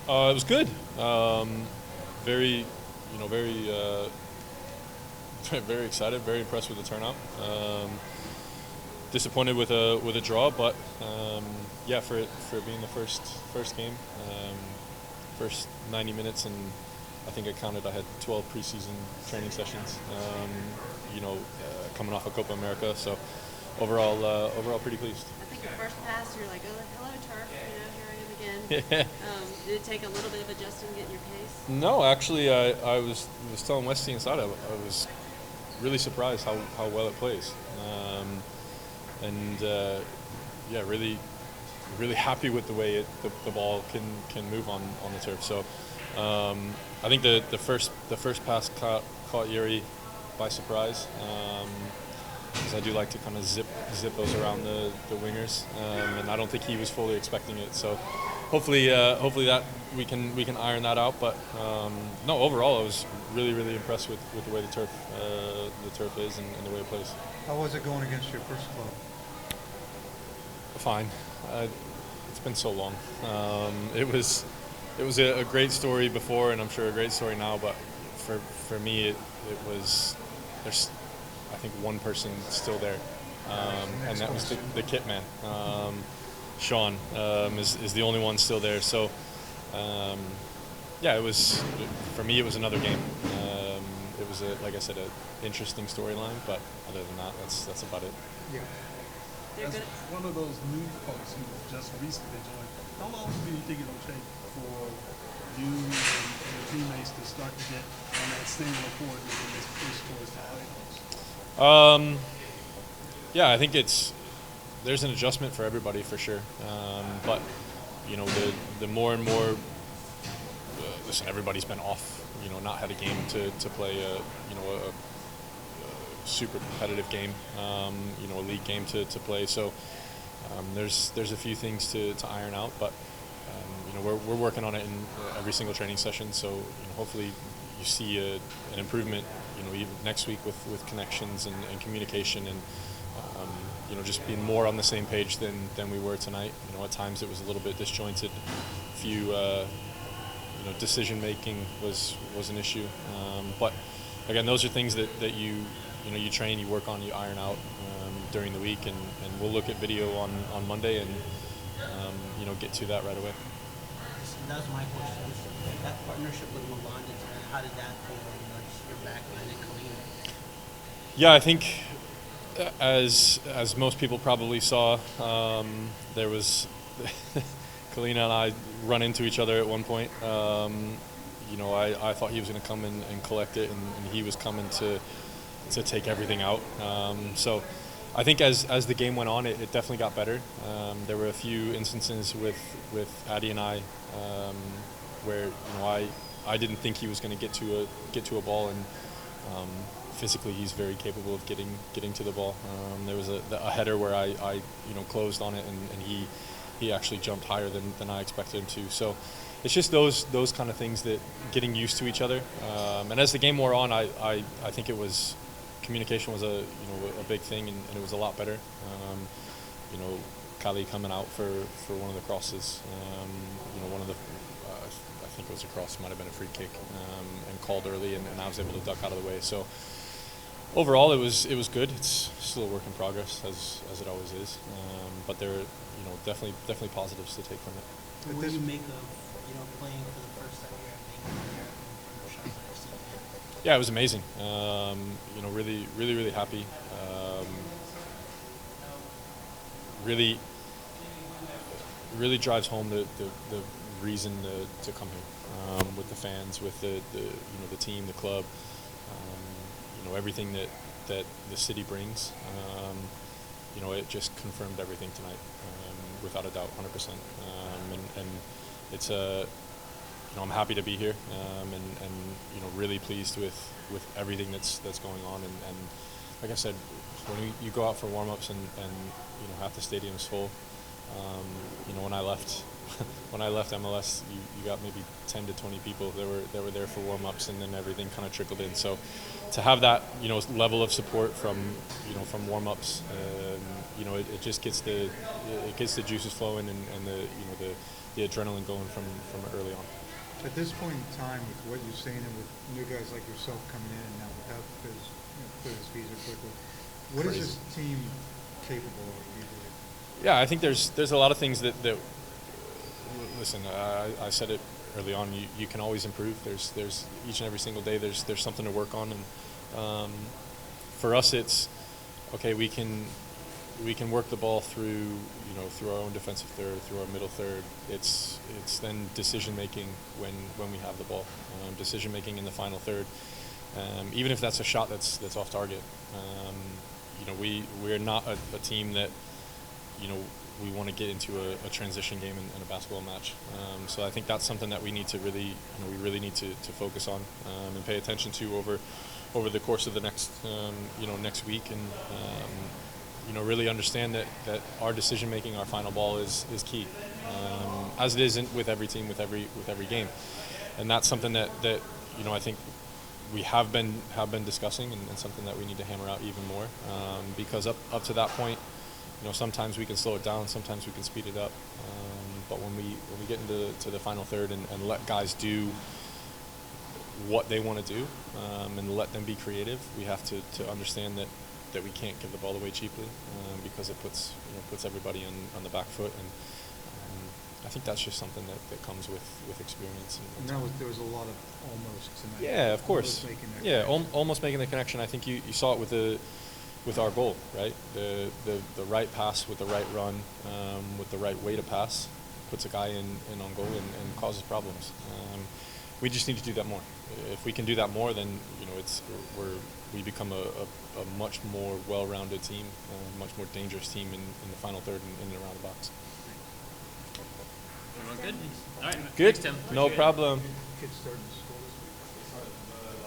It was good. Very, very, very excited. Very impressed with the turnout. Disappointed with a draw, but yeah, for being the first game, first 90 minutes, and I think I counted. I had 12 preseason training sessions. Coming off of Copa America, so overall pretty pleased. I think your first pass, you're like, oh, hello, turf. Here I am again. Did it take a little bit of adjusting, getting your pace? No, actually, I was telling Westy inside. I was really surprised how well it plays, and yeah, really happy with the way the ball can move on the turf. So I think the first pass caught Yuri by surprise. Because I do like to kind of zip those around the wingers, and I don't think he was fully expecting it. So hopefully that we can iron that out. But no, overall I was really impressed with the way the turf is and the way it plays. How was it going against your first club? Fine. It's been so long. It was a great story before, and I'm sure a great story now. But for me, it was there's. I think one person still there, and that was the kit man. Sean is the only one still there. So, yeah, it was for me. It was another game. It was like I said, an interesting storyline. But other than that, that's about it. Yeah. As one of those new folks who just recently joined, how long do you think it'll take for you and your teammates to start to get on that same accord within this push towards the playoffs? Yeah, I think there's an adjustment for everybody for sure. But the more and more, listen, everybody's been off. Not had a game to play. A super competitive game. A league game to play. So there's a few things to iron out, but we're working on it in every single training session. So hopefully you see an improvement. Even next week with connections and communication and just being more on the same page than we were tonight. At times it was a little bit disjointed. A few decision making was an issue. But again, those are things that you train, you work on, you iron out during the week, and we'll look at video on Monday and get to that right away. That was my question. That partnership with Milan, how did that go? Your backline and Kalina? Yeah, I think as most people probably saw, there was Kalina and I run into each other at one point. I thought he was going to come and collect it, and he was coming to take everything out. So I think as the game went on, it definitely got better. There were a few instances with Addy and I where I didn't think he was going to get to a ball, and physically he's very capable of getting to the ball. There was a header where I closed on it, and he actually jumped higher than I expected him to. So it's just those kind of things, that getting used to each other. And as the game wore on, I think it was communication was a big thing, and it was a lot better. Kali coming out for one of the crosses, one of the I think it was a cross, might have been a free kick, and called early, and I was able to duck out of the way. So overall, it was good. It's still a work in progress, as it always is. But there are definitely positives to take from it. What do you make of playing for the first time here and making the shots that I've seen? Yeah, it was amazing. Really happy. Really drives home the reason to come here, with the fans, with the team, the club, everything that the city brings. It just confirmed everything tonight, without a doubt, 100%. And it's I'm happy to be here, and really pleased with everything that's going on. And like I said, when you go out for warm-ups and half the stadium's full. When I left MLS, you got maybe 10 to 20 people that were there for warm-ups, and then everything kind of trickled in. So to have that level of support from warm-ups, it just gets the juices flowing, and the adrenaline going from early on. At this point in time, with what you're saying and with new guys like yourself coming in and now without his visa quickly, what is this team capable of, do you believe? Yeah, I think there's a lot of things that listen, I said it early on, you can always improve. There's each and every single day there's something to work on, and for us it's okay, we can work the ball through through our own defensive third, through our middle third. It's then decision making when we have the ball, decision making in the final third, even if that's a shot that's off target. We're not a team that we want to get into a transition game in a basketball match. So I think that's something that we need to really need to focus on and pay attention to over the course of the next next week, and really understand that our decision making, our final ball is key, as it is with every team, with every game, and that's something that I think we have been discussing, and something that we need to hammer out even more, because up to that point, sometimes we can slow it down, sometimes we can speed it up, but when we get into the final third and let guys do what they want to do, and let them be creative, we have to understand that we can't give the ball away cheaply, because it puts everybody on the back foot, and I think that's just something that comes with experience. And there was a lot of almost tonight. Yeah, of course. Almost making the connection. I think you saw it with our goal, right? The right pass with the right run, with the right way to pass, puts a guy in on goal and causes problems. We just need to do that more. If we can do that more, then we become a much more well-rounded team, a much more dangerous team in the final third and around the box. Everyone good? All right. Good. Thanks, Tim. No Appreciate it. problem. Kids starting to